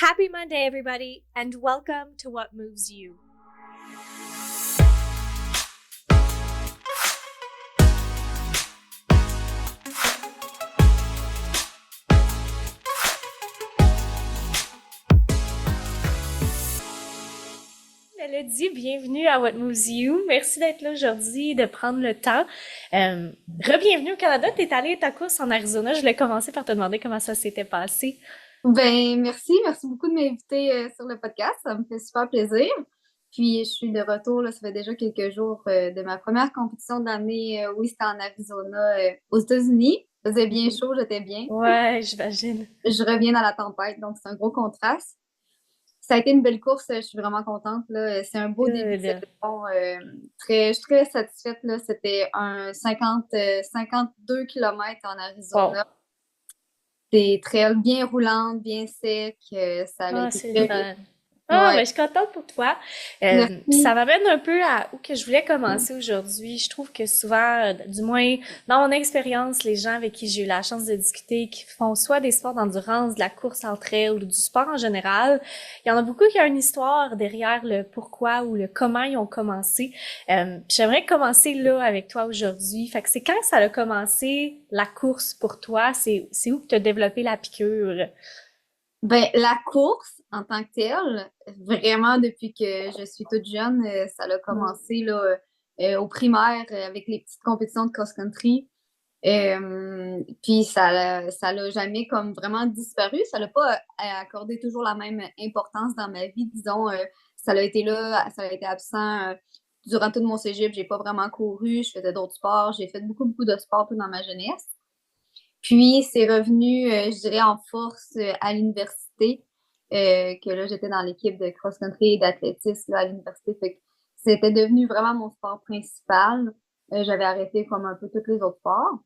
Happy Monday, everybody, and welcome to What Moves You. Mélodie, bienvenue à What Moves You. Merci d'être là aujourd'hui, de prendre le temps. Re-bienvenue au Canada. T'es allée à ta course en Arizona. Je voulais commencer par te demander comment ça s'était passé. Merci beaucoup de m'inviter sur le podcast, ça me fait super plaisir. Puis je suis de retour, là, ça fait déjà quelques jours de ma première compétition de l'année. Oui, c'était en Arizona, aux États-Unis. Il faisait bien chaud, j'étais bien. Ouais, j'imagine. Je reviens dans la tempête, donc c'est un gros contraste. Ça a été une belle course, je suis vraiment contente, là. C'est un beau début de Good. saison. Je suis très satisfaite, là. C'était un 52 km en Wow. Arizona. Des trails bien roulantes, bien secs. Ça a Ah, été c'est le très bien. fun. Ah, Ouais. ben, je suis contente pour toi. Puis ça Merci. m'amène un peu à où que je voulais commencer aujourd'hui. Je trouve que souvent, du moins dans mon expérience, les gens avec qui j'ai eu la chance de discuter, qui font soit des sports d'endurance, de la course entre elles ou du sport en général, il y en a beaucoup qui ont une histoire derrière le pourquoi ou le comment ils ont commencé. Puis j'aimerais commencer là avec toi aujourd'hui. Fait que c'est quand ça a commencé la course pour toi? C'est où que tu as développé la piqûre? Ben, la course en tant que telle, vraiment depuis que je suis toute jeune, ça a commencé là, au primaire avec les petites compétitions de cross-country. Puis ça l'a jamais comme vraiment disparu. Ça l'a pas accordé toujours la même importance dans ma vie, disons. Ça a été là, ça a été absent durant tout mon cégep. J'ai pas vraiment couru. Je faisais d'autres sports. J'ai fait beaucoup de sports tout dans ma jeunesse. Puis, c'est revenu, je dirais, en force à l'université, que là, j'étais dans l'équipe de cross-country et d'athlétisme là, à l'université. Fait que c'était devenu vraiment mon sport principal. J'avais arrêté comme un peu tous les autres sports.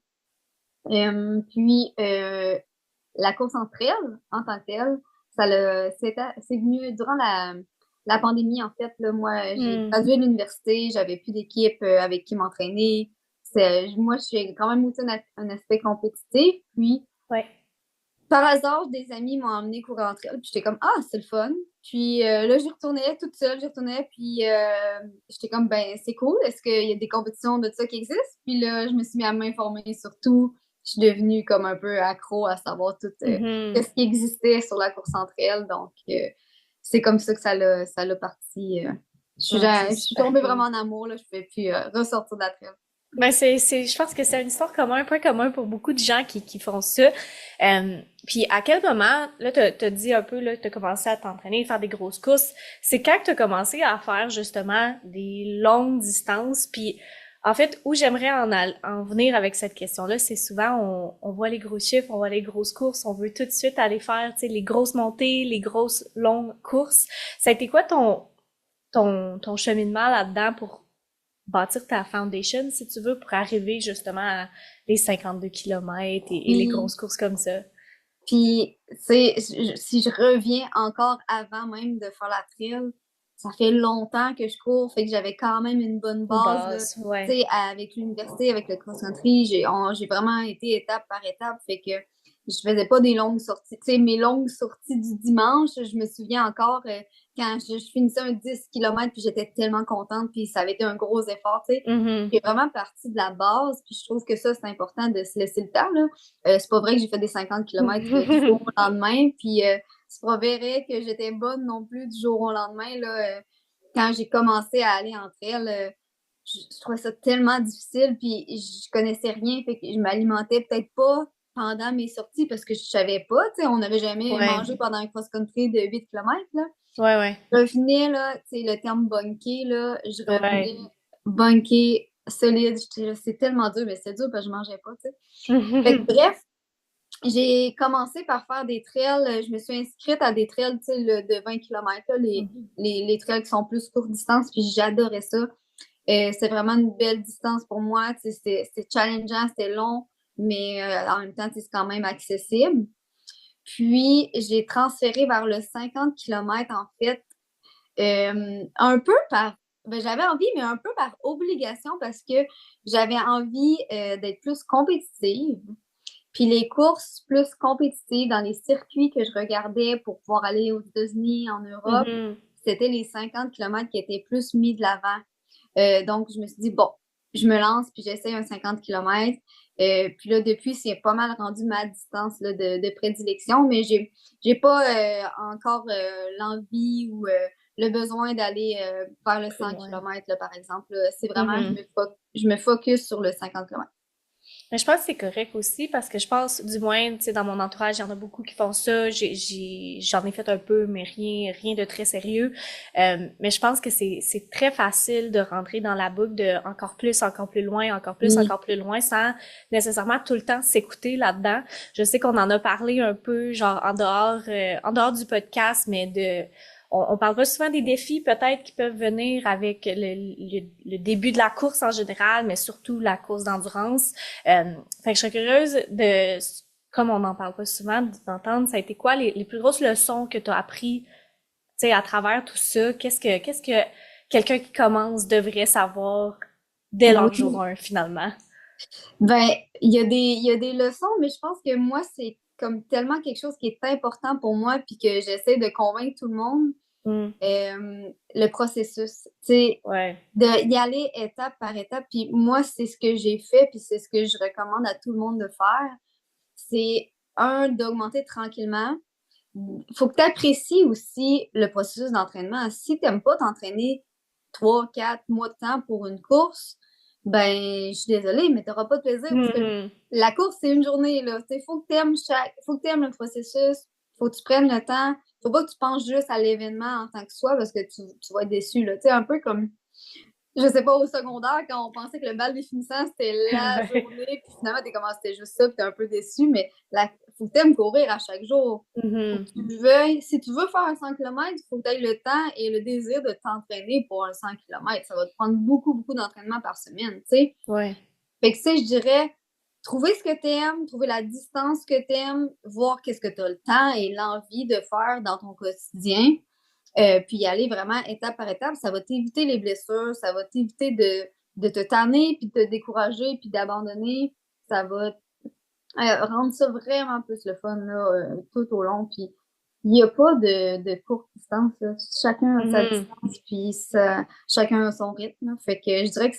Puis, la course entre elles, en tant que telle, c'est venu durant la pandémie, en fait. Là, moi, j'ai Hmm. gradué de l'université, j'avais plus d'équipe avec qui m'entraîner. Moi, je suis quand même aussi un aspect compétitif. Puis, Ouais. par hasard, des amis m'ont emmené courir entre elles. Puis, j'étais comme, ah, c'est le fun. Puis là, j'y retournais toute seule, j'y retournais. Puis, j'étais comme, ben, c'est cool. Est-ce qu'il y a des compétitions de ça qui existent? Puis là, je me suis mis à m'informer sur tout. Je suis devenue comme un peu accro à savoir tout Mhm. ce qui existait sur la course entre elles. Donc, c'est comme ça que ça l'a parti. Ah, c'est Je suis super tombée cool. vraiment en amour, là. Je ne pouvais plus ressortir de la trail. Ben je pense que c'est une histoire commun, un point commun pour beaucoup de gens qui font ça. Puis à quel moment, là, t'as dit un peu, là, t'as commencé à t'entraîner, faire des grosses courses. C'est quand que t'as commencé à faire justement des longues distances. Puis en fait, où j'aimerais en venir avec cette question-là, c'est souvent on voit les gros chiffres, on voit les grosses courses, on veut tout de suite aller faire, tu sais, les grosses montées, les grosses longues courses. Ça a été quoi ton cheminement là-dedans pour bâtir ta foundation, si tu veux, pour arriver justement à les 52 kilomètres et les Puis, grosses courses comme ça. Puis, tu sais, si je reviens encore avant même de faire la trail, ça fait longtemps que je cours, fait que j'avais quand même une bonne Une base, là. base, ouais. Tu sais, avec l'université, avec le cross-country, j'ai vraiment été étape par étape, fait que je faisais pas des longues sorties. Tu sais, mes longues sorties du dimanche, je me souviens encore quand je finissais un 10 km, puis j'étais tellement contente, puis ça avait été un gros effort, tu sais. Mhm. J'ai vraiment parti de la base, puis je trouve que ça, c'est important de se laisser le temps, là. C'est pas vrai que j'ai fait des 50 km du jour au lendemain, puis c'est pas vrai que j'étais bonne non plus du jour au lendemain, là. Quand j'ai commencé à aller entre elles, je trouvais ça tellement difficile, puis je connaissais rien, fait que je m'alimentais peut-être pas pendant mes sorties parce que je savais pas, tu sais, on n'avait jamais Ouais, mangé pendant un cross-country de 8 km, là. ouais, ouais, Je revenais, là, tu sais, le terme bunker, là, je ouais. revenais bunker solide. J'étais là, c'est tellement dur, mais c'est dur parce que je mangeais pas, tu sais. Fait que bref, j'ai commencé par faire des trails. Je me suis inscrite à des trails, tu sais, de 20 km, là, les trails qui sont plus courte distance, puis j'adorais ça. C'est vraiment une belle distance pour moi. Tu sais, c'était challengeant, c'était long, mais en même temps, tu sais, c'est quand même accessible. Puis, j'ai transféré vers le 50 km, en fait, un peu j'avais envie, mais un peu par obligation parce que j'avais envie d'être plus compétitive. Puis les courses plus compétitives dans les circuits que je regardais pour pouvoir aller aux États-Unis, en Europe, Mhm. c'était les 50 kilomètres qui étaient plus mis de l'avant. Donc, je me suis dit, bon, je me lance puis j'essaie un 50 kilomètres. Puis là, depuis, c'est pas mal rendu ma distance là, de prédilection, mais j'ai pas encore l'envie ou le besoin d'aller vers le Plus 100 loin. kilomètres, là, par exemple. Là. C'est vraiment, Mhm. je me focus sur le 50 kilomètres. Mais je pense que c'est correct aussi parce que je pense, du moins, tu sais, dans mon entourage, il y en a beaucoup qui font ça. J'en ai fait un peu, mais rien de très sérieux. Mais je pense que c'est très facile de rentrer dans la boucle de encore plus loin, Oui, encore plus loin, sans nécessairement tout le temps s'écouter là-dedans. Je sais qu'on en a parlé un peu, genre, en dehors du podcast, mais on parle pas souvent des défis peut-être qui peuvent venir avec le début de la course en général, mais surtout la course d'endurance. Fait que je serais curieuse de, comme on n'en parle pas souvent, d'entendre, ça a été quoi les plus grosses leçons que tu as appris, tu sais, à travers tout ça? Qu'est-ce que quelqu'un qui commence devrait savoir dès leur jour oui. 1, finalement? Ben, il y a des leçons, mais je pense que moi, c'est comme tellement quelque chose qui est important pour moi, puis que j'essaie de convaincre tout le monde, Hmm. le processus. Tu sais, Ouais. d'y aller étape par étape. Puis moi, c'est ce que j'ai fait, puis c'est ce que je recommande à tout le monde de faire. C'est, d'augmenter tranquillement. Faut que tu apprécies aussi le processus d'entraînement. Si tu n'aimes pas t'entraîner 3, 4 mois de temps pour une course, ben, je suis désolée, mais tu n'auras pas de plaisir parce que Mhm. la course, c'est une journée, là. Faut que tu aimes faut que tu le processus, faut que tu prennes le temps. Faut pas que tu penses juste à l'événement en tant que soi parce que tu vas être déçu, là. Tu sais, un peu comme je sais pas, au secondaire, quand on pensait que le bal définissant, c'était la journée, puis finalement, t'es comme, ah, c'était juste ça, puis t'es un peu déçu, mais faut que t'aimes courir à chaque jour. Faut que Mhm. tu veuilles, si tu veux faire un 100 km, il faut que tu aies le temps et le désir de t'entraîner pour un 100 km. Ça va te prendre beaucoup, beaucoup d'entraînement par semaine, tu sais. Ouais. Fait que, tu sais, je dirais, trouver ce que t'aimes, trouver la distance que t'aimes, voir qu'est-ce que t'as le temps et l'envie de faire dans ton quotidien. Puis y aller vraiment étape par étape, ça va t'éviter les blessures, ça va t'éviter de te tanner, puis de te décourager, puis d'abandonner. Ça va rendre ça vraiment plus le fun là, tout au long. Puis il n'y a pas de courte distance. Là. Chacun a sa Mhm. distance, puis chacun a son rythme. Là. Fait que je dirais que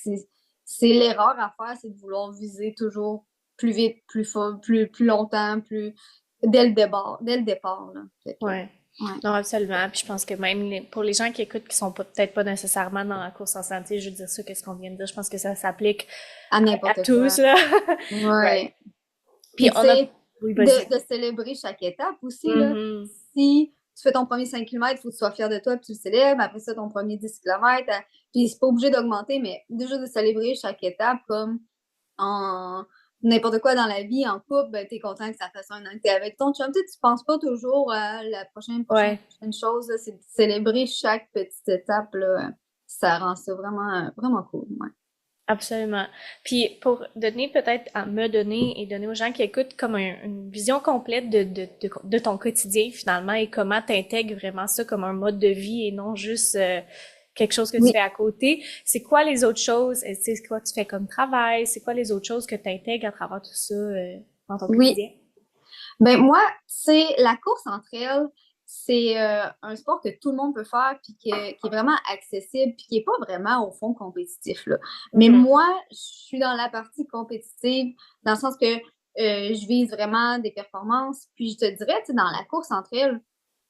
c'est l'erreur à faire, c'est de vouloir viser toujours plus vite, plus fort, plus longtemps, plus dès le départ. Là. Fait que, Ouais. ouais, Non, absolument. Puis je pense que même pour les gens qui écoutent, qui sont peut-être pas nécessairement dans la course en santé, je veux dire ça, qu'est-ce qu'on vient de dire, je pense que ça s'applique à à n'importe tous, quoi. là. Ouais. Ouais. Puis Puis, tu on a... sais, Oui, vas-y. de célébrer chaque étape aussi, là. Mhm. Si tu fais ton premier 5 km, il faut que tu sois fier de toi, puis tu le célèbres. Après ça, ton premier 10 km. Puis, c'est pas obligé d'augmenter, mais déjà de célébrer chaque étape comme en n'importe quoi dans la vie, en couple, ben, t'es content que ça fasse un an que t'es avec ton chum. Tu sais, tu penses pas toujours à la Ouais. prochaine chose, là. C'est de célébrer chaque petite étape, là. Ça rend ça vraiment, vraiment cool, ouais. Absolument. Puis pour donner peut-être à me donner et donner aux gens qui écoutent comme une vision complète de ton quotidien finalement et comment t'intègres vraiment ça comme un mode de vie et non juste quelque chose que tu Oui. fais à côté. C'est quoi les autres choses? C'est quoi tu fais comme travail? C'est quoi les autres choses que tu intègres à travers tout ça dans ton Oui. quotidien? Ben moi, c'est la course entre elles, c'est un sport que tout le monde peut faire puis qui est vraiment accessible puis qui est pas vraiment au fond compétitif là. Mais Mhm. moi, je suis dans la partie compétitive dans le sens que je vise vraiment des performances. Puis je te dirais, tu sais, dans la course entre elles,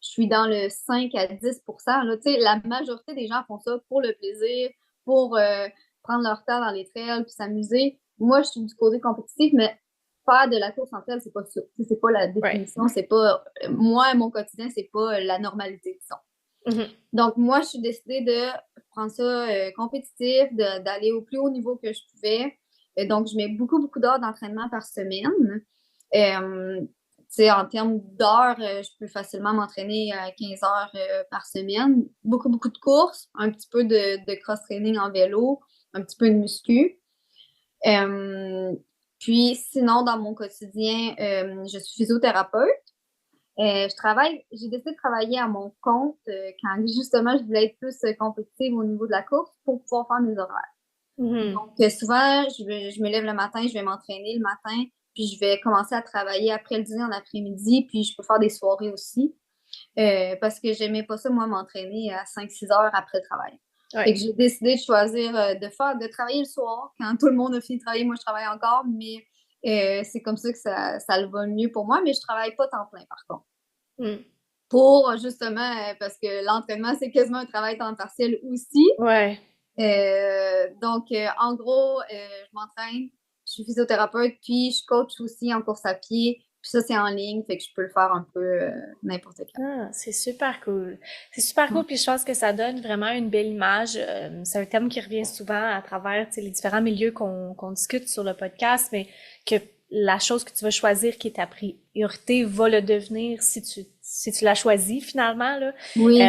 je suis dans le 5 à 10% là. Tu sais, la majorité des gens font ça pour le plaisir, pour prendre leur temps dans les trails puis s'amuser. Moi, je suis du côté compétitif, mais faire de la course en trail, c'est pas ça. C'est pas la Ouais. définition, c'est pas moi, mon quotidien, c'est pas la normalité, disons. Mhm. Donc, moi, je suis décidée de prendre ça compétitif, d'aller au plus haut niveau que je pouvais. Donc, je mets beaucoup, beaucoup d'heures d'entraînement par semaine. Euh, en termes d'heures, je peux facilement m'entraîner à 15 heures par semaine. Beaucoup, beaucoup de courses, un petit peu de cross-training en vélo, un petit peu de muscu. Euh, Puis sinon, dans mon quotidien, je suis physiothérapeute. J'ai décidé de travailler à mon compte quand justement je voulais être plus compétitive au niveau de la course pour pouvoir faire mes horaires. Mhm. Donc souvent, je me lève le matin, je vais m'entraîner le matin puis je vais commencer à travailler après le dîner en après-midi, puis je peux faire des soirées aussi. Parce que j'aimais pas ça, moi, m'entraîner à 5-6 heures après le travail. Fait que Ouais. j'ai décidé de choisir de travailler le soir. Quand tout le monde a fini de travailler, moi, je travaille encore, mais c'est comme ça que ça le va mieux pour moi, mais je travaille pas temps plein, par contre. Hmm. Pour justement, parce que l'entraînement, c'est quasiment un travail temps partiel aussi. Ouais. Donc, en gros, je m'entraîne, je suis physiothérapeute, puis je coach aussi en course à pied. Puis ça, c'est en ligne, fait que je peux le faire un peu n'importe quand. Ah, c'est super cool. C'est super cool, puis je pense que ça donne vraiment une belle image. C'est un thème qui revient souvent à travers, tu sais, les différents milieux qu'on discute sur le podcast, mais que la chose que tu vas choisir qui est ta priorité va le devenir si tu l'as choisi finalement, là. Oui.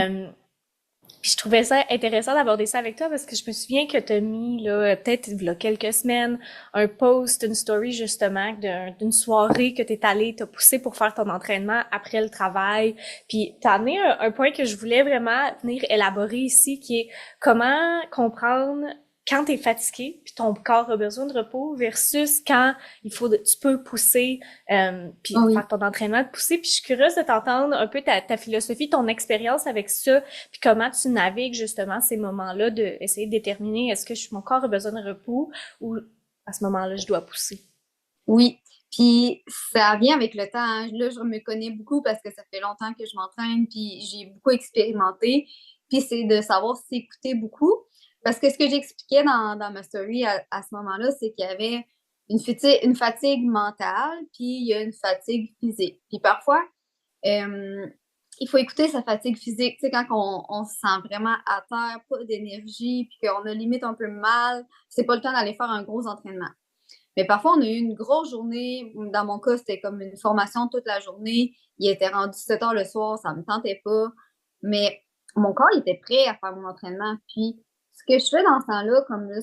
Puis je trouvais ça intéressant d'aborder ça avec toi parce que je me souviens que t'as mis, là, peut-être il y a quelques semaines, un post, une story justement d'une soirée que t'es allé, t'as poussé pour faire ton entraînement après le travail. Puis t'as amené un point que je voulais vraiment venir élaborer ici, qui est comment comprendre quand t'es fatigué, puis ton corps a besoin de repos, versus quand tu peux pousser, puis Ah faire oui. ton entraînement de pousser. Puis je suis curieuse de t'entendre un peu ta philosophie, ton expérience avec ça, puis comment tu navigues justement ces moments-là de essayer de déterminer est-ce que mon corps a besoin de repos ou à ce moment-là je dois pousser. Oui, puis ça vient avec le temps, hein. Là, je me connais beaucoup parce que ça fait longtemps que je m'entraîne, puis j'ai beaucoup expérimenté. Puis c'est de savoir s'écouter beaucoup. Parce que ce que j'expliquais dans ma story à ce moment-là, c'est qu'il y avait une fatigue mentale, puis il y a une fatigue physique. Puis parfois, euh, il faut écouter sa fatigue physique. Tu sais, quand on se sent vraiment à terre, pas d'énergie, puis qu'on a limite un peu mal, c'est pas le temps d'aller faire un gros entraînement. Mais parfois, on a eu une grosse journée. Dans mon cas, c'était comme une formation toute la journée. Il était rendu 7 heures le soir, ça me tentait pas. Mais mon corps il était prêt à faire mon entraînement. Puis, ce que je fais dans ce temps-là, comme là,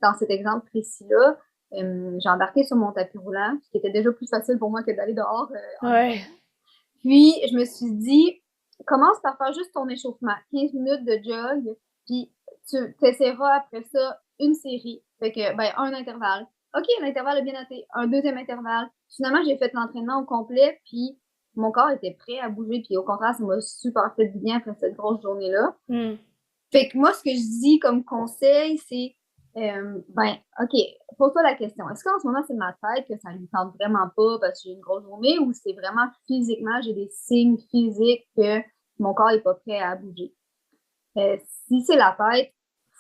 dans cet exemple précis-là, j'ai embarqué sur mon tapis roulant, ce qui était déjà plus facile pour moi que d'aller dehors en Ouais. hiver. Puis, je me suis dit, commence par faire juste ton échauffement, 15 minutes de jog, puis tu essaieras après ça une série. Fait que, ben, un intervalle. OK, l'intervalle a bien été. Un deuxième intervalle. Finalement, j'ai fait l'entraînement au complet, puis mon corps était prêt à bouger, puis au contraire, ça m'a super fait du bien après cette grosse journée-là. Hmm. Fait que moi, ce que je dis comme conseil, c'est, ben, OK, pose-toi la question. Est-ce qu'en ce moment, c'est ma tête que ça ne me tente vraiment pas parce que j'ai une grosse journée ou c'est vraiment physiquement, j'ai des signes physiques que mon corps n'est pas prêt à bouger? Euh, Si c'est la tête,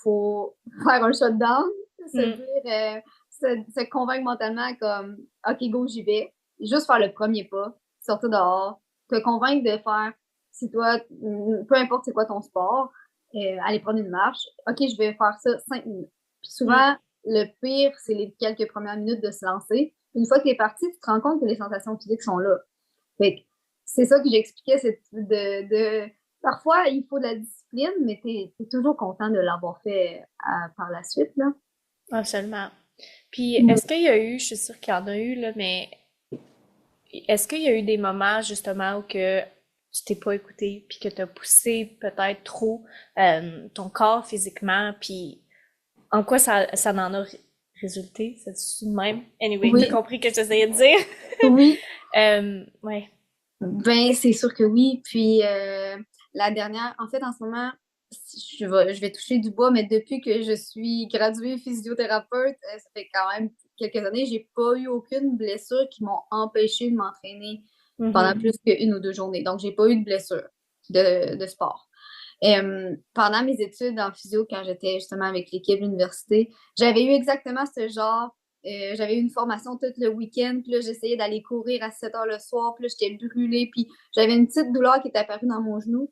faut faire un shutdown, se Hmm. dire, se convaincre mentalement comme, OK, go, j'y vais. Juste faire le premier pas, sortir dehors, te convaincre de faire, si toi, peu importe c'est quoi ton sport, aller prendre une marche. OK, je vais faire ça 5 minutes. Puis Hmm. souvent, le pire, c'est les quelques premières minutes de se lancer. Une fois que tu es parti, tu te rends compte que les sensations physiques sont là. Fait que c'est ça que j'expliquais, c'est parfois, il faut de la discipline, mais t'es toujours content de l'avoir fait par la suite, là. Absolument. Puis Mm. est-ce qu'il y a eu, je suis sûre qu'il y en a eu là, mais est-ce qu'il y a eu des moments justement où que tu t'es pas écouté puis que tu as poussé peut-être trop ton corps physiquement puis en quoi ça en a résulté? C'est le même? Anyway, t'as Oui, compris ce que j'essayais de dire? oui. Ouais. Ben, c'est sûr que oui. Puis la dernière, en fait, en ce moment, je vais toucher du bois, mais depuis que je suis graduée physiothérapeute, ça fait quand même quelques années, j'ai pas eu aucune blessure qui m'ont empêché de m'entraîner pendant Mhm. plus qu'une ou deux journées. Donc, j'ai pas eu de blessure de sport. Pendant mes études en physio, quand j'étais justement avec l'équipe de l'université, j'avais eu exactement ce genre. J'avais eu une formation tout le week-end, puis là, j'essayais d'aller courir à 7 heures le soir, puis là, j'étais brûlée, puis j'avais une petite douleur qui était apparue dans mon genou.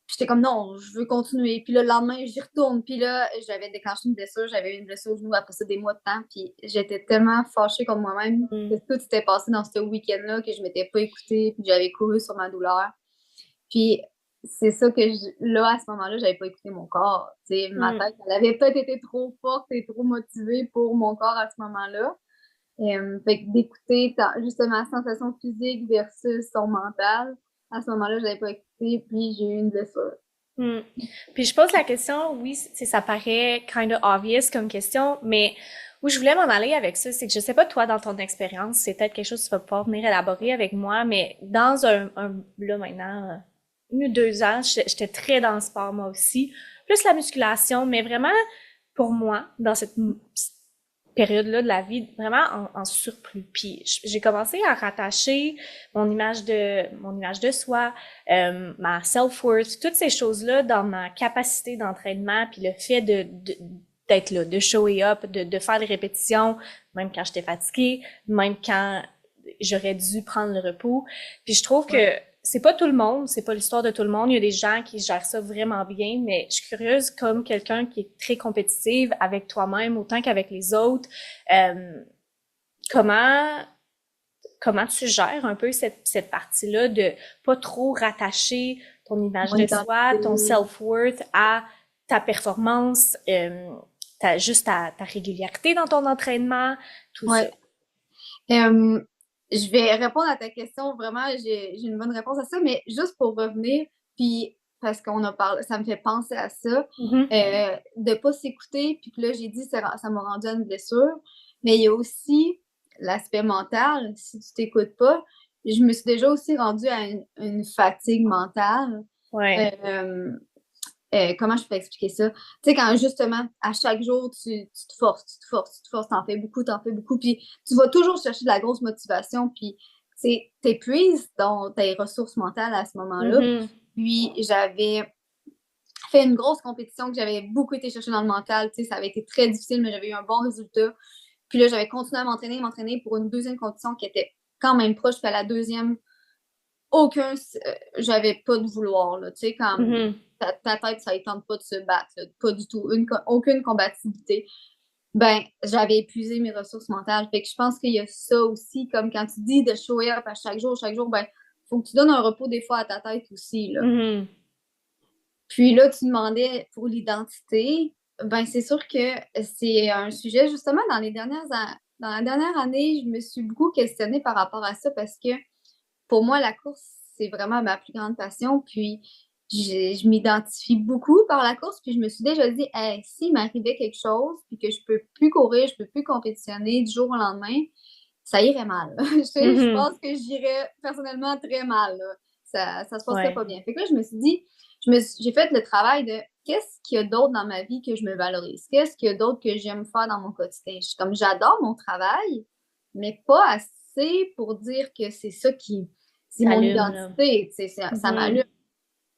Puis j'étais comme non, je veux continuer. Puis là, le lendemain, j'y retourne. Puis là, j'avais déclenché une blessure. J'avais eu une blessure au genou après ça des mois de temps. Puis j'étais tellement fâchée contre moi-même que Mm. tout s'était passé dans ce week-end-là, que je m'étais pas écoutée, puis j'avais couru sur ma douleur. Puis c'est ça que là, à ce moment-là, j'avais pas écouté mon corps. Tu sais, ma Mm. tête, elle avait peut-être été trop forte et trop motivée pour mon corps à ce moment-là. Fait que d'écouter justement la sensation physique versus son mental, à ce moment-là, je l'avais pas écouté, puis j'ai eu une blessure. Mm. Puis je pose la question, oui, ça paraît kind of obvious comme question, mais où je voulais m'en aller avec ça, c'est que je sais pas toi dans ton expérience, c'est peut-être quelque chose que tu vas pouvoir venir élaborer avec moi, mais dans là maintenant, 1 ou 2 ans, j'étais très dans le sport moi aussi, plus la musculation, mais vraiment pour moi, dans cette période-là de la vie, vraiment en surplus. Puis j'ai commencé à rattacher mon image de soi, ma self-worth, toutes ces choses-là dans ma capacité d'entraînement, puis le fait d'être là, de shower up, de faire les répétitions, même quand j'étais fatiguée, même quand j'aurais dû prendre le repos. Puis je trouve que c'est pas tout le monde, c'est pas l'histoire de tout le monde. Il y a des gens qui gèrent ça vraiment bien, mais je suis curieuse comme quelqu'un qui est très compétitive avec toi-même autant qu'avec les autres. Euh, comment comment tu gères un peu cette partie-là de pas trop rattacher ton image Mon de soi, ton identité. self-worth à ta performance, juste ta régularité dans ton entraînement, tout ça. Ouais. Euh, je vais répondre à ta question. Vraiment, j'ai une bonne réponse à ça, mais juste pour revenir, puis parce qu'on a parlé, ça me fait penser à ça, Mhm. de pas s'écouter, puis que là, j'ai dit, ça m'a rendu à une blessure. Mais il y a aussi l'aspect mental. Si tu t'écoutes pas, je me suis déjà aussi rendue à une fatigue mentale. Ouais. Euh, comment je peux expliquer ça? Tu sais, quand justement, à chaque jour, tu te forces, tu te forces, tu te forces, t'en fais beaucoup, puis tu vas toujours chercher de la grosse motivation, puis tu t'épuises dans tes ressources mentales à ce moment-là. Mhm. Puis j'avais fait une grosse compétition que j'avais beaucoup été chercher dans le mental, tu sais, ça avait été très difficile, mais j'avais eu un bon résultat. Puis là, j'avais continué à m'entraîner pour une deuxième compétition qui était quand même proche, puis à la deuxième, j'avais pas de vouloir, là, tu sais, comme Mhm. ta tête, ça ne tente pas de se battre, là, pas du tout, aucune combativité. Ben, j'avais épuisé mes ressources mentales. Fait que je pense qu'il y a ça aussi, comme quand tu dis de show up à chaque jour, ben, faut que tu donnes un repos des fois à ta tête aussi, là. Mhm. Puis là, tu demandais pour l'identité, ben, c'est sûr que c'est un sujet, justement, dans la dernière année, je me suis beaucoup questionnée par rapport à ça parce que pour moi, la course, c'est vraiment ma plus grande passion. Puis, je m'identifie beaucoup par la course. Puis, je me suis déjà dit, hey, s'il m'arrivait quelque chose, puis que je peux plus courir, je peux plus compétitionner du jour au lendemain, ça irait mal. Je Mhm. pense que j'irais personnellement très mal, là. Ça se passerait Ouais. pas bien. Fait que là, je me suis dit, j'ai fait le travail de qu'est-ce qu'il y a d'autre dans ma vie que je me valorise? Qu'est-ce qu'il y a d'autre que j'aime faire dans mon quotidien? Comme j'adore mon travail, mais pas assez pour dire que c'est mon T'allumes, là. identité, tu sais, ça Mhm. m'allume.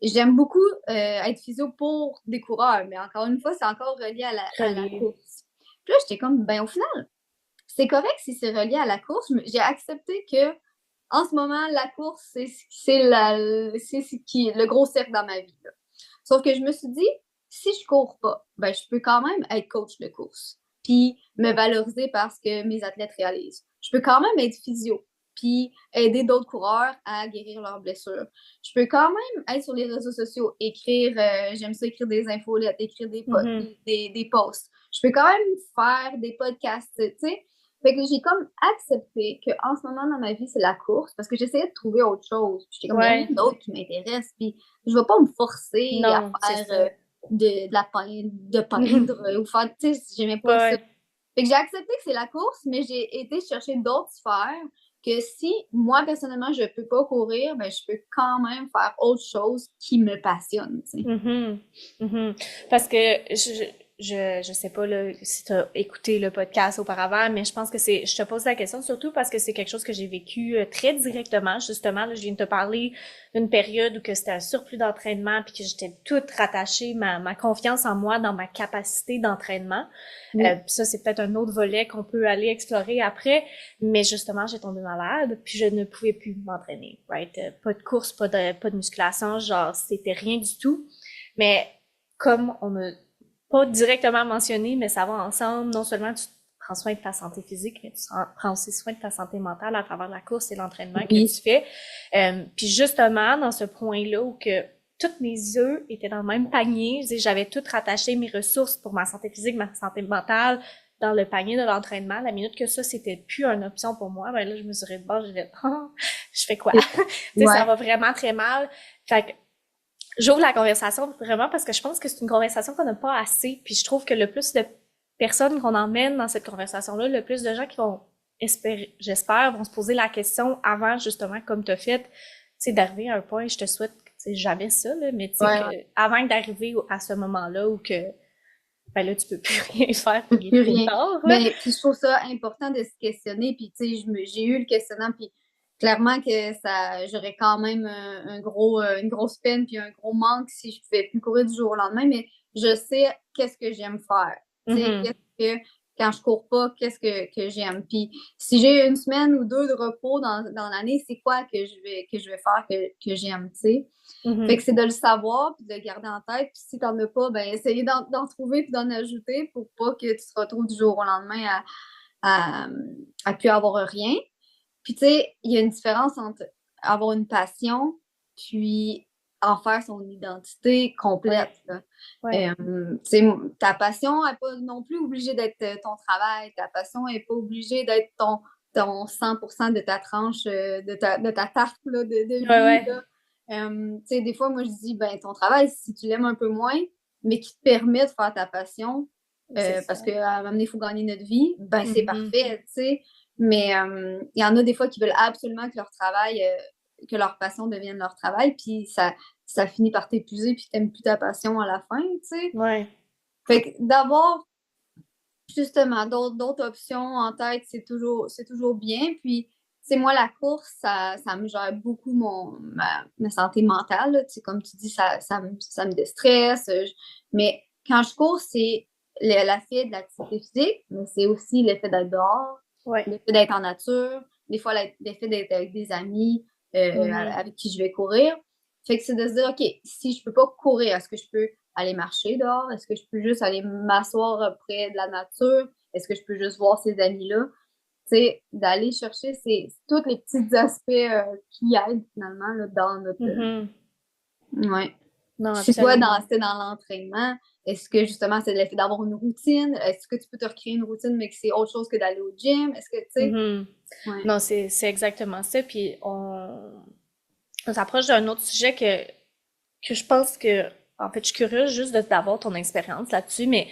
J'aime beaucoup être physio pour des coureurs, mais encore une fois, c'est encore relié à la Relié. course. Puis là, j'étais comme, ben au final, c'est correct si c'est relié à la course. J'ai accepté que en ce moment, la course, c'est ce qui est le gros cercle dans ma vie, là. Sauf que je me suis dit, si je cours pas, ben je peux quand même être coach de course, puis me valoriser parce que mes athlètes réalisent. Je peux quand même être physio, puis aider d'autres coureurs à guérir leurs blessures. Je peux quand même être sur les réseaux sociaux, écrire, j'aime ça écrire des infolettes, écrire Mhm. des posts. Je peux quand même faire des podcasts, tu sais. Fait que j'ai comme accepté qu'en ce moment dans ma vie, c'est la course parce que j'essayais de trouver autre chose. Puis j'étais comme, il n'y a rien Ouais. d'autre qui m'intéresse. Puis je ne vais pas me forcer à Non, c'est faire ça. de peindre ou faire, tu sais, j'aimais pas ça. Ouais. Fait que j'ai accepté que c'est la course, mais j'ai été chercher d'autres sphères que si moi, personnellement, je peux pas courir, ben, je peux quand même faire autre chose qui me passionne, tu sais. Mhm. Mhm. Parce que je sais pas là, si tu as écouté le podcast auparavant, mais je pense que je te pose la question surtout parce que c'est quelque chose que j'ai vécu très directement. Justement, là, je viens de te parler d'une période où que c'était un surplus d'entraînement puis que j'étais toute rattachée, ma confiance en moi dans ma capacité d'entraînement. Oui. Puis ça, c'est peut-être un autre volet qu'on peut aller explorer après. Mais justement, j'ai tombé malade, puis je ne pouvais plus m'entraîner, right? Pas de course, pas de musculation, genre, c'était rien du tout. Mais comme on n'a pas directement mentionné, mais ça va ensemble, non seulement tu prends soin de ta santé physique, mais tu prends aussi soin de ta santé mentale à travers la course et l'entraînement que Oui. tu fais. Puis justement, dans ce point-là où que tous mes œufs étaient dans le même panier, j'avais tout rattaché mes ressources pour ma santé physique, ma santé mentale, dans le panier de l'entraînement. La minute que ça, c'était plus une option pour moi, ben là, je me suis de bord, j'ai fait, oh, je fais quoi? Tu sais, ça Ouais. va vraiment très mal. Fait que j'ouvre la conversation vraiment parce que je pense que c'est une conversation qu'on n'a pas assez. Puis je trouve que le plus de personnes qu'on emmène dans cette conversation-là, le plus de gens qui vont espérer, j'espère, vont se poser la question avant, justement, comme tu as fait, tu sais, d'arriver à un point, je te souhaite, c'est jamais ça, là, mais tu sais, Ouais, que, avant d'arriver à ce moment-là où que, ben là, tu peux plus rien faire, je puis peux il est plus trop rien. tard, là. Mais puis je trouve ça important de se questionner. Puis tu sais, j'ai eu le questionnement, puis clairement que ça, j'aurais quand même une grosse peine puis un gros manque si je pouvais plus courir du jour au lendemain. Mais je sais qu'est-ce que j'aime faire. Tu sais, Mhm. qu'est-ce que quand je cours pas, qu'est-ce que j'aime. Puis si j'ai une semaine ou deux de repos dans l'année, c'est quoi que je vais faire que j'aime, tu sais. Fait que Mhm. c'est de le savoir puis de le garder en tête. Puis si t'en as pas, ben essayer d'en trouver puis d'en ajouter pour pas que tu te retrouves du jour au lendemain à, à plus avoir rien. Puis tu sais, il y a une différence entre avoir une passion puis en faire son identité complète, Ouais, là. ouais. Tu sais, ta passion n'est pas non plus obligée d'être ton travail. Ta passion n'est pas obligée d'être ton 100% de ta tranche, de ta tarte là, de Ouais, vie, ouais. là. Tu sais, des fois, moi, je dis, ben, ton travail, si tu l'aimes un peu moins, mais qui te permet de faire ta passion, C'est ça. parce qu'à un moment donné, il faut gagner notre vie, ben, c'est Mhm. parfait, tu sais. Mais il y en a des fois qui veulent absolument que leur travail, que leur passion devienne leur travail, puis ça finit par t'épuiser, puis t'aimes plus ta passion à la fin, tu sais. Ouais. Fait que d'avoir justement d'autres options en tête, c'est toujours bien. Puis, c'est moi, la course, ça me gère beaucoup ma santé mentale, là. Tu sais, comme tu dis, ça me déstresse. Mais quand je cours, c'est l'effet de l'activité physique, mais c'est aussi l'effet d'être dehors, Ouais. l'effet d'être en nature, des fois l'effet d'être avec des amis Mhm. avec qui je vais courir. Fait que c'est de se dire, OK, si je peux pas courir, est-ce que je peux aller marcher dehors? Est-ce que je peux juste aller m'asseoir près de la nature? Est-ce que je peux juste voir ces amis-là? Tu sais, d'aller chercher tous les petits aspects qui aident finalement là, dans notre. Mhm. Ouais. Non, Chez toi, absolument. c'était dans l'entraînement. Est-ce que justement, c'est l'effet d'avoir une routine? Est-ce que tu peux te recréer une routine, mais que c'est autre chose que d'aller au gym? Est-ce que, tu sais, Mhm. ouais. Non, c'est exactement ça. Puis on s'approche d'un autre sujet que je pense que, en fait, je suis curieuse juste d'avoir ton expérience là-dessus, mais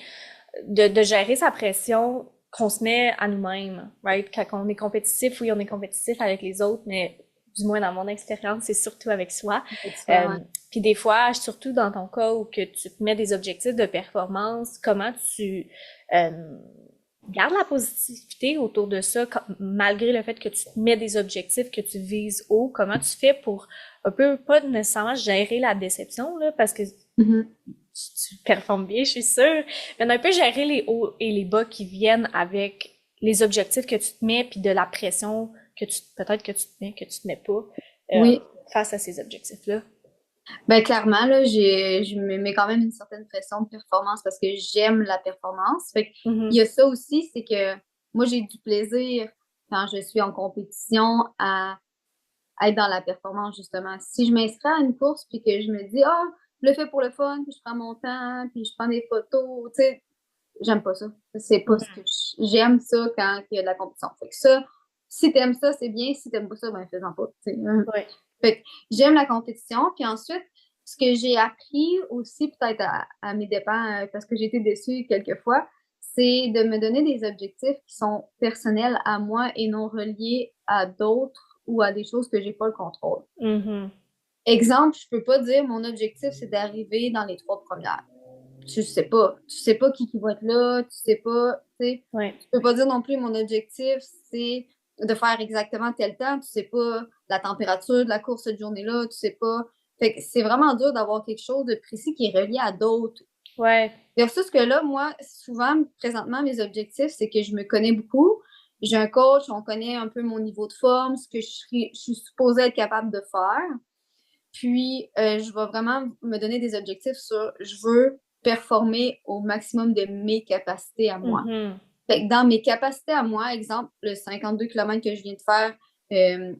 de gérer sa pression qu'on se met à nous-mêmes, right? Quand on est compétitif, oui, on est compétitif avec les autres, mais du moins dans mon expérience, c'est surtout avec soi. Fait que tu vois, Euh, ouais. Puis des fois, surtout dans ton cas où que tu te mets des objectifs de performance, comment tu euh, gardes la positivité autour de ça, malgré le fait que tu te mets des objectifs, que tu vises haut, comment tu fais pour un peu, pas nécessairement gérer la déception, là, parce que Mhm. tu performes bien, je suis sûre. Mais un peu gérer les hauts et les bas qui viennent avec les objectifs que tu te mets, puis de la pression que tu peut-être que tu te mets, que tu te mets pas euh, Oui. face à ces objectifs-là. Ben clairement, là, je me mets quand même une certaine pression de performance parce que j'aime la performance. Fait que, il y Mhm. a ça aussi, c'est que moi, j'ai du plaisir quand je suis en compétition à être dans la performance, justement. Si je m'inscris à une course puis que je me dis, ah, je le fais pour le fun, puis je prends mon temps, puis je prends des photos, tu sais, j'aime pas ça. C'est pas ce que Mhm. j'aime ça quand il y a de la compétition. Fait que ça, si t'aimes ça, c'est bien. Si t'aimes pas ça, ben fais-en pas, tu sais. Ouais. Fait que j'aime la compétition. Puis ensuite, ce que j'ai appris aussi, peut-être à mes dépens, parce que j'ai été déçue quelques fois, c'est de me donner des objectifs qui sont personnels à moi et non reliés à d'autres ou à des choses que j'ai pas le contrôle. Mhm. Exemple, je peux pas dire mon objectif, c'est d'arriver dans les trois premières. Tu sais pas. Tu sais pas qui va être là, tu sais pas, tu sais. Ouais. Tu peux pas dire non plus mon objectif, c'est de faire exactement tel temps. Tu sais pas la température de la course cette journée-là, tu sais pas. Fait que c'est vraiment dur d'avoir quelque chose de précis qui est relié à d'autres. Ouais. Versus que là, moi, souvent, présentement, mes objectifs, c'est que je me connais beaucoup. J'ai un coach, on connaît un peu mon niveau de forme, ce que je suis supposée être capable de faire. Puis, je vais vraiment me donner des objectifs sur je veux performer au maximum de mes capacités à moi. Mhm. Fait que dans mes capacités à moi, exemple, le 52 km que je viens de faire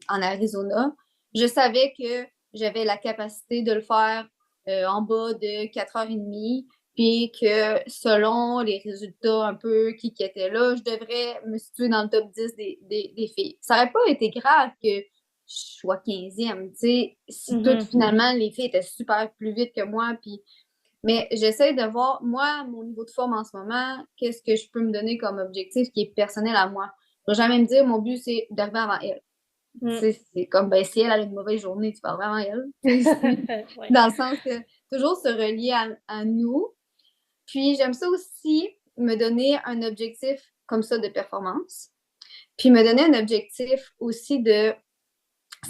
en Arizona, je savais que j'avais la capacité de le faire en bas de 4h30, puis que selon les résultats un peu qui étaient là, je devrais me situer dans le top 10 des filles. Ça n'aurait pas été grave que je sois 15e, tu sais, si toutes Mhm. finalement les filles étaient super plus vite que moi, puis Mais j'essaie de voir, moi, mon niveau de forme en ce moment, qu'est-ce que je peux me donner comme objectif qui est personnel à moi. Je vais jamais me dire, mon but, c'est d'arriver avant elle. Tu Mm. sais, c'est comme, ben, si elle a une mauvaise journée, tu parles vraiment à elle. Tu sais, Ouais. dans le sens que toujours se relier à nous. Puis j'aime ça aussi, me donner un objectif comme ça de performance. Puis me donner un objectif aussi de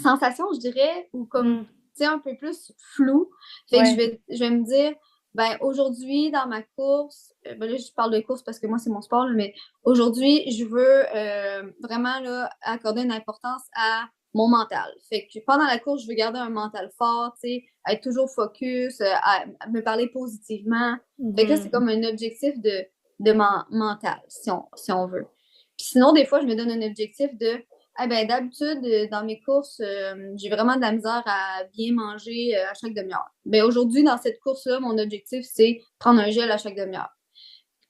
sensation, je dirais, ou comme, Mm. tu sais, un peu plus flou. Fait que Ouais. je vais me dire, ben, aujourd'hui, dans ma course, ben là, je parle de course parce que moi, c'est mon sport, là, mais aujourd'hui, je veux vraiment là, accorder une importance à mon mental. Fait que pendant la course, je veux garder un mental fort, tu sais, être toujours focus, à me parler positivement. Fait que ça, c'est Mhm. comme un objectif de mental, si on veut. Puis sinon, des fois, je me donne un objectif de ah ben, d'habitude, dans mes courses, j'ai vraiment de la misère à bien manger à chaque demi-heure. Ben, aujourd'hui, dans cette course-là, mon objectif, c'est prendre un gel à chaque demi-heure.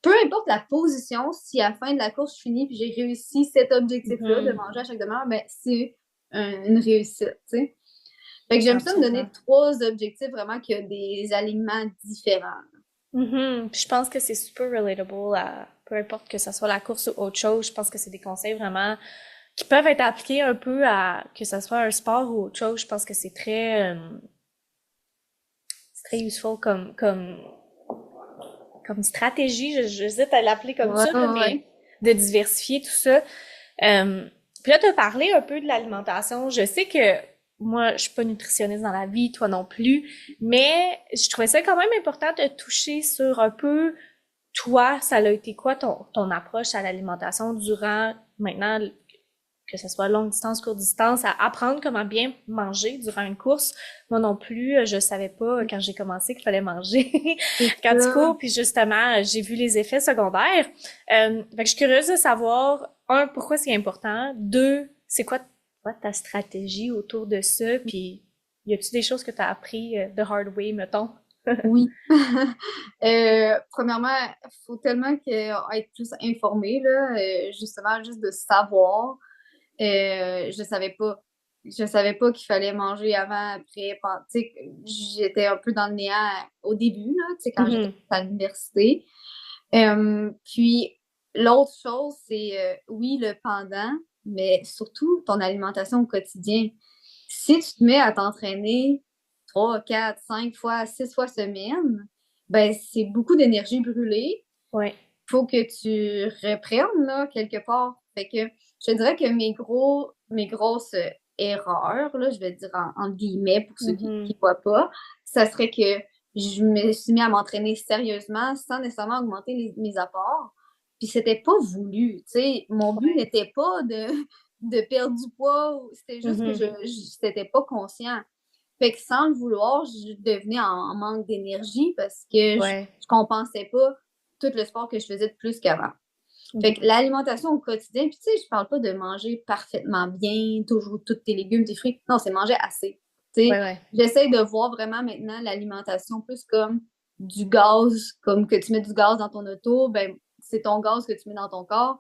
Peu importe la position, si à la fin de la course, je finis et j'ai réussi cet objectif-là de Mhm. manger à chaque demi-heure, ben, c'est une réussite, tu sais. Fait que j'aime ça me donner Absolument. 3 objectifs vraiment qui ont des alignements différents. Mhm. Puis je pense que c'est super relatable à peu importe que ce soit la course ou autre chose. Je pense que c'est des conseils vraiment qui peuvent être appliqués un peu à que ce soit un sport ou autre chose. Je pense que c'est très useful comme stratégie. J'hésite à l'appeler comme Ouais, ça, là, ouais, mais ouais. de diversifier tout ça. Puis là, tu as parlé un peu de l'alimentation. Je sais que moi, je suis pas nutritionniste dans la vie, toi non plus, mais je trouvais ça quand même important de toucher sur un peu toi, ça a été quoi ton approche à l'alimentation durant maintenant, que ce soit longue distance, courte distance, à apprendre comment bien manger durant une course. Moi non plus, je savais pas quand j'ai commencé qu'il fallait manger C'est quand tu ça. cours, puis justement, j'ai vu les effets secondaires. Fait que je suis curieuse de savoir, un, pourquoi c'est important, deux, c'est quoi ta stratégie autour de ça, puis y a-tu des choses que tu as appris the hard way, mettons? Oui. Premièrement, il faut tellement être plus informé, là, justement, juste de savoir. Je savais pas. Je savais pas qu'il fallait manger avant, après. Tu sais, j'étais un peu dans le néant au début, là, tu sais, quand j'étais Mhm. à l'université. Puis, l'autre chose, c'est, oui, le pendant, mais surtout ton alimentation au quotidien. Si tu te mets à t'entraîner 3, 4, 5 fois, 6 fois semaine, ben, c'est beaucoup d'énergie brûlée. Ouais. Faut que tu reprennes, là, quelque part. Fait que je te dirais que mes grosses erreurs, là, je vais dire entre guillemets pour ceux qui Mhm. voient pas, ça serait que je me suis mis à m'entraîner sérieusement sans nécessairement augmenter mes apports. Puis c'était pas voulu, tu sais. Mon but Ouais. n'était pas de perdre du poids, c'était juste que Mhm. c'était pas conscient. Fait que sans le vouloir, je devenais en manque d'énergie parce que Ouais. je compensais pas tout le sport que je faisais de plus qu'avant. Fait que Mhm. l'alimentation au quotidien, puis tu sais, je parle pas de manger parfaitement bien, toujours tous tes légumes, tes fruits. Non, c'est manger assez. Tu Ouais, sais, ouais. j'essaie de voir vraiment maintenant l'alimentation plus comme du gaz, comme que tu mets du gaz dans ton auto, ben c'est ton gaz que tu mets dans ton corps.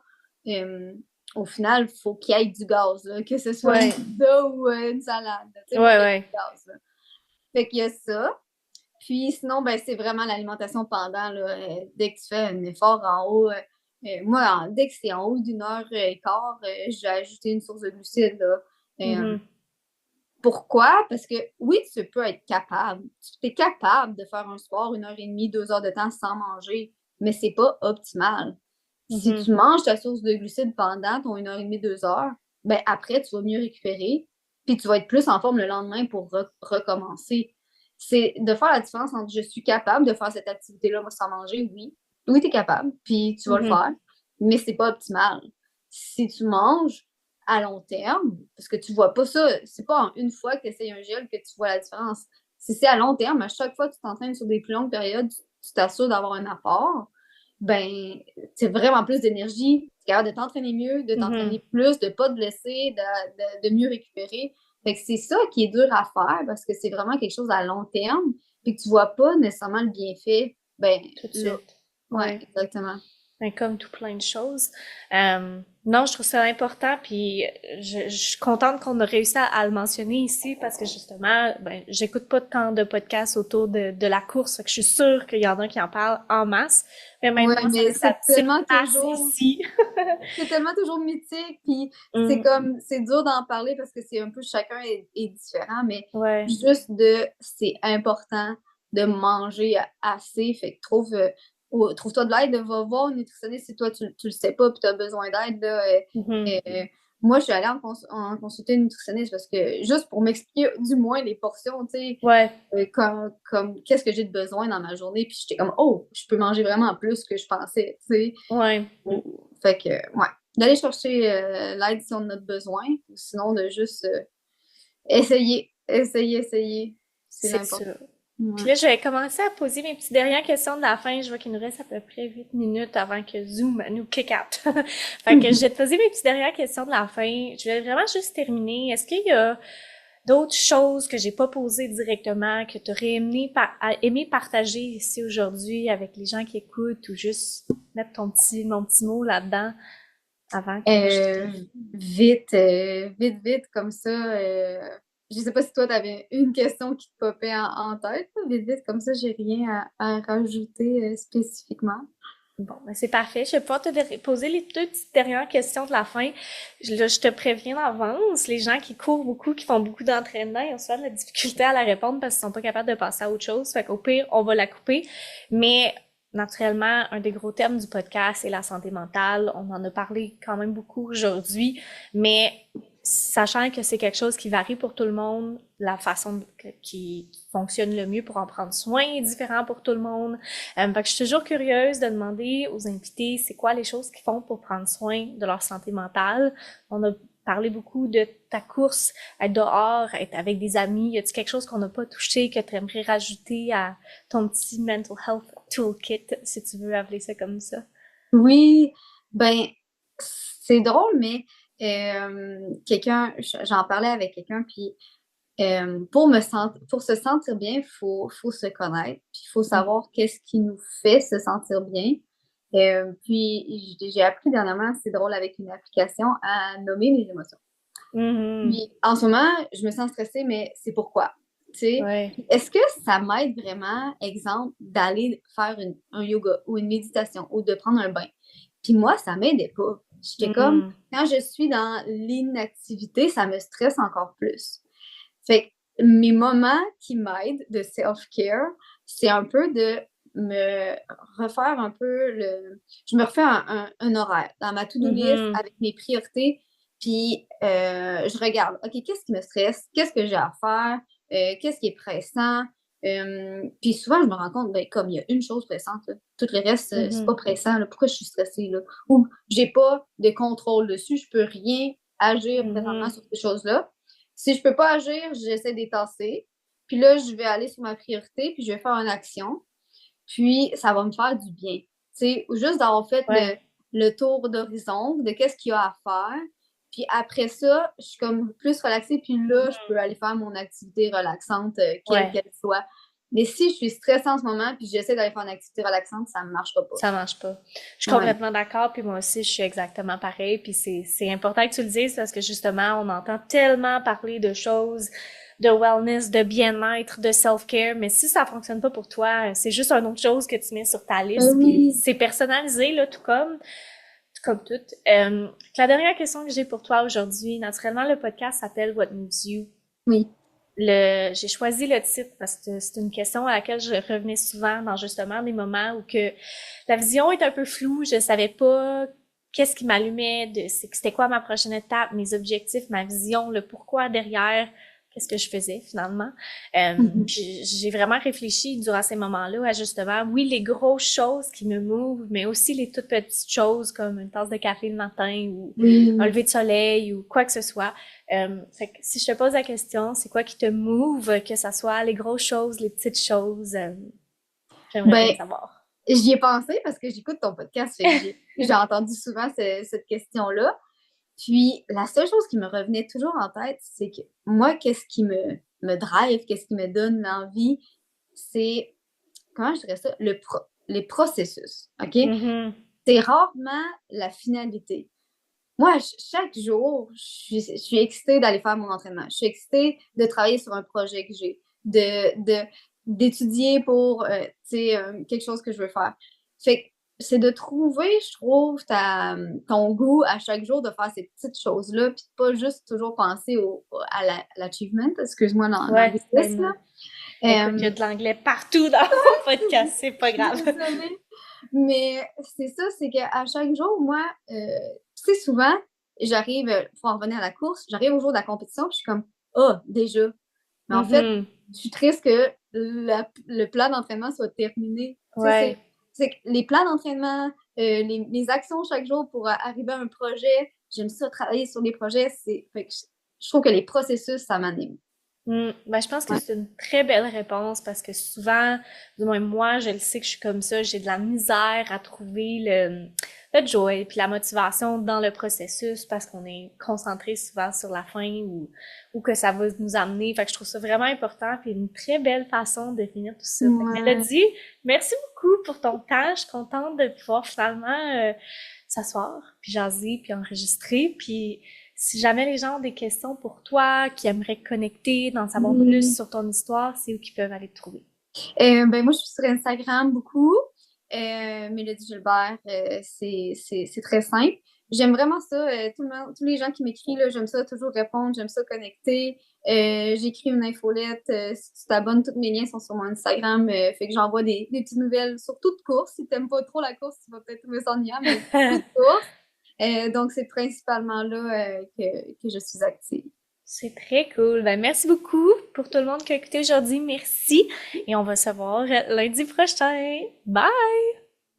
Euh, Au final, il faut qu'il y ait du gaz, là, que ce soit une Ouais. pizza ou une salade. Tu sais, il faut Ouais, qu'il y ait ouais. du gaz. Là. Fait qu'il y a ça. Puis sinon, ben, c'est vraiment l'alimentation pendant, là, dès que tu fais un effort en haut. Moi, dès que c'est en haut d'1 heure et quart, j'ai ajouté une source de glucides, là. Euh, Mhm. Pourquoi? Parce que oui, tu peux être capable. Tu es capable de faire un sport 1 heure et demie, 2 heures de temps sans manger, mais c'est pas optimal. Si Mhm. tu manges ta source de glucides pendant ton 1 heure et demie, 2 heures, ben après, tu vas mieux récupérer, puis tu vas être plus en forme le lendemain pour recommencer. C'est de faire la différence entre je suis capable de faire cette activité-là moi, sans manger, oui. Oui, tu es capable, puis tu vas le Mhm. faire, mais c'est pas optimal. Si tu manges à long terme, parce que tu vois pas ça, c'est pas en une fois que tu essayes un gel que tu vois la différence. Si c'est à long terme, à chaque fois que tu t'entraînes sur des plus longues périodes, tu t'assures d'avoir un apport, ben, c'est vraiment plus d'énergie. Tu es capable de t'entraîner mieux, de Mhm. t'entraîner plus, de pas te blesser, de mieux récupérer. Fait que c'est ça qui est dur à faire parce que c'est vraiment quelque chose à long terme, puis que tu vois pas nécessairement le bienfait. Ben, Tout de là, suite. ouais, Ouais. exactement. Comme tout plein de choses. Non, je trouve ça important, puis je suis contente qu'on a réussi à le mentionner ici parce que justement, ben, j'écoute pas tant de podcasts autour de la course, fait que je suis sûre qu'il y en a qui en parlent en masse, mais Ouais, maintenant, ça a mais sa petite place ici. c'est tellement toujours mythique, puis c'est Mm, comme, c'est dur d'en parler parce que c'est un peu, chacun est différent, mais ouais, juste c'est important de manger assez, fait que trouve-toi de l'aide, va voir une nutritionniste si toi, tu le sais pas, puis tu as besoin d'aide, là. mhm, Moi, je suis allée en consulter une nutritionniste parce que, juste pour m'expliquer du moins les portions, tu sais, ouais, comme qu'est-ce que j'ai de besoin dans ma journée, puis j'étais comme, oh, je peux manger vraiment plus que je pensais, tu sais. ouais. Fait que, ouais. D'aller chercher l'aide si on en a besoin, ou sinon de juste essayer. C'est C'est l'important. ça. Ouais. Puis là, je vais commencer à poser mes petites dernières questions de la fin. Je vois qu'il nous reste à peu près 8 minutes avant que Zoom nous kick out. Fait que je vais te poser mes petites dernières questions de la fin. Je vais vraiment juste terminer. Est-ce qu'il y a d'autres choses que j'ai pas posées directement que tu aurais aimé partager ici aujourd'hui avec les gens qui écoutent ou juste mettre mon petit mot là-dedans avant que je te Euh, laisse? vite, comme ça. Je sais pas si toi, tu avais une question qui te popait en tête. Vite, comme ça, j'ai rien à rajouter spécifiquement. Bon, ben c'est parfait. Je vais pouvoir poser les deux petites dernières questions de la fin. Là, je te préviens d'avance, les gens qui courent beaucoup, qui font beaucoup d'entraînement, ils ont souvent de la difficulté à la répondre parce qu'ils sont pas capables de passer à autre chose. Fait qu'au pire, on va la couper. Mais naturellement, un des gros thèmes du podcast, c'est la santé mentale. On en a parlé quand même beaucoup aujourd'hui, mais sachant que c'est quelque chose qui varie pour tout le monde, la façon qui fonctionne le mieux pour en prendre soin est différent pour tout le monde. Fait que je suis toujours curieuse de demander aux invités c'est quoi les choses qu'ils font pour prendre soin de leur santé mentale. On a parlé beaucoup de ta course, être dehors, être avec des amis. Y a-t-il quelque chose qu'on n'a pas touché que tu aimerais rajouter à ton petit mental health toolkit, si tu veux appeler ça comme ça? Oui, ben, c'est drôle, mais j'en parlais avec quelqu'un, puis pour se sentir bien, faut se connaître, puis il faut Mm. savoir qu'est-ce qui nous fait se sentir bien. Puis j'ai appris dernièrement, c'est drôle, avec une application, à nommer mes émotions. Mhm. Puis en ce moment, je me sens stressée, mais c'est pourquoi? Tu sais, Ouais. puis est-ce que ça m'aide vraiment, exemple, d'aller faire un yoga ou une méditation ou de prendre un bain? Puis moi, ça m'aidait pas. J'étais comme, Mhm. quand je suis dans l'inactivité, ça me stresse encore plus. Fait que mes moments qui m'aident de self-care, c'est un peu de me refaire un peu Je me refais un horaire dans ma to-do list Mhm. avec mes priorités, puis je regarde, OK, qu'est-ce qui me stresse? Qu'est-ce que j'ai à faire? Qu'est-ce qui est pressant? Puis souvent, je me rends compte, ben, comme il y a une chose pressante, là, tout le reste, c'est pas Mhm. pressant, là. Pourquoi je suis stressée, là? Ou j'ai pas de contrôle dessus, je peux rien agir présentement Mhm. sur ces choses-là. Si je peux pas agir, j'essaie d'étasser. Puis là, je vais aller sur ma priorité, puis je vais faire une action. Puis ça va me faire du bien. Tu sais, juste d'avoir fait Ouais. le tour d'horizon de qu'est-ce qu'il y a à faire. Puis après ça, je suis comme plus relaxée. Puis là, je peux aller faire mon activité relaxante, quelle Ouais. qu'elle soit. Mais si je suis stressée en ce moment, puis j'essaie d'aller faire une activité relaxante, ça ne marchera pas. Ça marche pas. Je suis Ouais. complètement d'accord, puis moi aussi, je suis exactement pareil, puis c'est important que tu le dises parce que justement, on entend tellement parler de choses, de wellness, de bien-être, de self-care, mais si ça fonctionne pas pour toi, c'est juste une autre chose que tu mets sur ta liste, puis Oui. c'est personnalisé, là, tout comme tout. La dernière question que j'ai pour toi aujourd'hui, naturellement, le podcast s'appelle What Moves You. Oui. J'ai choisi le titre parce que c'est une question à laquelle je revenais souvent dans justement des moments où que la vision est un peu floue, je savais pas qu'est-ce qui m'allumait, c'était quoi ma prochaine étape, mes objectifs, ma vision, le pourquoi derrière, qu'est-ce que je faisais finalement. Mhm. Puis j'ai vraiment réfléchi durant ces moments-là à justement, oui, les grosses choses qui me mouvent, mais aussi les toutes petites choses comme une tasse de café le matin ou un Oui. lever de soleil ou quoi que ce soit. Fait que si je te pose la question, c'est quoi qui te move, que ça soit les grosses choses, les petites choses, j'aimerais bien Ben, savoir. j'y ai pensé parce que j'écoute ton podcast, fait que j'ai entendu souvent cette question-là. Puis la seule chose qui me revenait toujours en tête, c'est que moi, qu'est-ce qui me drive, qu'est-ce qui me donne l'envie, c'est, comment je dirais ça, les processus, OK? Mhm. c'est rarement la finalité. Moi, chaque jour, je suis excitée d'aller faire mon entraînement. Je suis excitée de travailler sur un projet que j'ai, d'étudier pour, tu sais, quelque chose que je veux faire. Fait que c'est de trouver, je trouve, ton goût à chaque jour, de faire ces petites choses-là, puis de pas juste toujours penser l'achievement, excuse-moi Ouais, l'anglicisme, ben, là. écoute, il y a de l'anglais partout dans mon podcast, c'est pas grave. Désolée. Mais c'est ça, c'est qu'à chaque jour, moi, tu sais, souvent, j'arrive, pour en revenir à la course, j'arrive au jour de la compétition, puis je suis comme, ah, déjà. Mais en fait, Mhm. je suis triste que le plan d'entraînement soit terminé. Tu sais, Ouais. c'est que les plans d'entraînement, les actions chaque jour pour arriver à un projet, j'aime ça, travailler sur les projets, fait que je trouve que les processus, ça m'anime. Ben, je pense que Ouais. c'est une très belle réponse parce que souvent, du moins moi, je le sais que je suis comme ça, j'ai de la misère à trouver le joy puis la motivation dans le processus parce qu'on est concentré souvent sur la fin ou que ça va nous amener. Fait que je trouve ça vraiment important puis une très belle façon de finir tout ça. Fait que Ouais. Mélodie, merci beaucoup pour ton temps. Je suis contente de pouvoir finalement s'asseoir puis jaser puis enregistrer puis si jamais les gens ont des questions pour toi, qui aimeraient connecter, d'en savoir plus Oui. sur ton histoire, c'est où qu'ils peuvent aller te trouver. Ben moi, je suis sur Instagram beaucoup. Mélodie Gilbert, c'est très simple. J'aime vraiment ça. Tous les gens qui m'écrivent, là, j'aime ça toujours répondre, j'aime ça connecter. J'écris une infolette. Si tu t'abonnes, tous mes liens sont sur mon Instagram. Fait que j'envoie des petites nouvelles sur toute course. Si t'aimes pas trop la course, tu vas peut-être trouver ça ennuyant, mais toute course. Donc, c'est principalement là que je suis active. C'est très cool. Ben, merci beaucoup pour tout le monde qui a écouté aujourd'hui. Merci. Et on va se voir lundi prochain. Bye!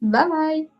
Bye bye!